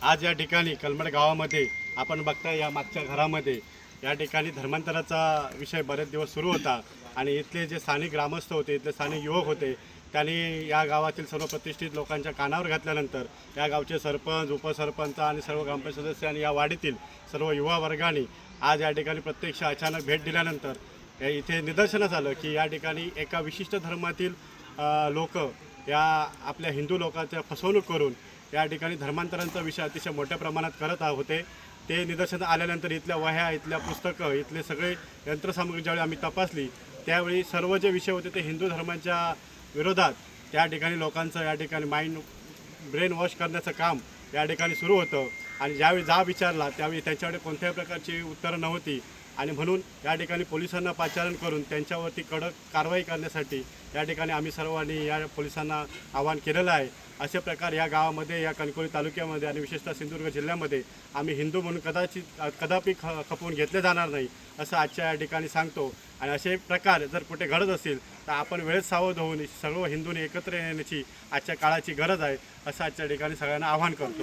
आज या ठिकाणी कलमड गावामध्ये आपण बघता या मागच्या घरामध्ये या ठिकाणी धर्मांतराचा विषय बरेच दिवस सुरू होता आणि इथले जे स्थानिक ग्रामस्थ होते, इथले स्थानिक युवक होते, त्यांनी या गावातील सर्व प्रतिष्ठित लोकांच्या कानावर घातल्यानंतर या गावचे सरपंच, उपसरपंच आणि सर्व ग्रामपंचायत सदस्य आणि या वाडीतील सर्व युवा वर्गाने आज या ठिकाणी प्रत्यक्ष अचानक भेट दिल्यानंतर इथे निदर्शनास आलं की या ठिकाणी एका विशिष्ट धर्मातील लोक या आपल्या हिंदू लोकांच्या फसवणूक करून या ठिकाणी धर्मांतरांचा विषय अतिशय मोठ्या प्रमाणात करत होते। ते निदर्शनास आल्यानंतर इथल्या वह्या, इथल्या पुस्तकं, इथले सगळे यंत्रसामुग्री ज्यावेळी आम्ही तपासली त्यावेळी सर्व जे विषय होते ते हिंदू धर्माच्या विरोधात त्या ठिकाणी लोकांचं या ठिकाणी ब्रेन वॉश करण्याचं काम या ठिकाणी सुरू होतं आणि ज्यावेळी विचारला त्यावेळी त्यांच्याकडे कोणत्याही प्रकारची उत्तरं नव्हती आणि म्हणून या ठिकाणी पोलिसांना पाचारण करून त्यांच्यावरती कडक कारवाई करण्यासाठी या ठिकाणी आम्ही सर्वांनी या पोलिसांना आवाहन केलेलं आहे। असे प्रकार या गावामध्ये, या कणकवली तालुक्यामध्ये आणि विशेषतः सिंधुदुर्ग जिल्ह्यामध्ये आम्ही हिंदू म्हणून कदापि खपवून घेतले जाणार नाही असं आजच्या या ठिकाणी सांगतो। आणि असे प्रकार जर कुठे घडत असतील तर आपण वेळेत सावध होऊन सर्व हिंदूंनी एकत्र येण्याची आजच्या काळाची गरज आहे असं आजच्या ठिकाणी सगळ्यांना आवाहन करतो।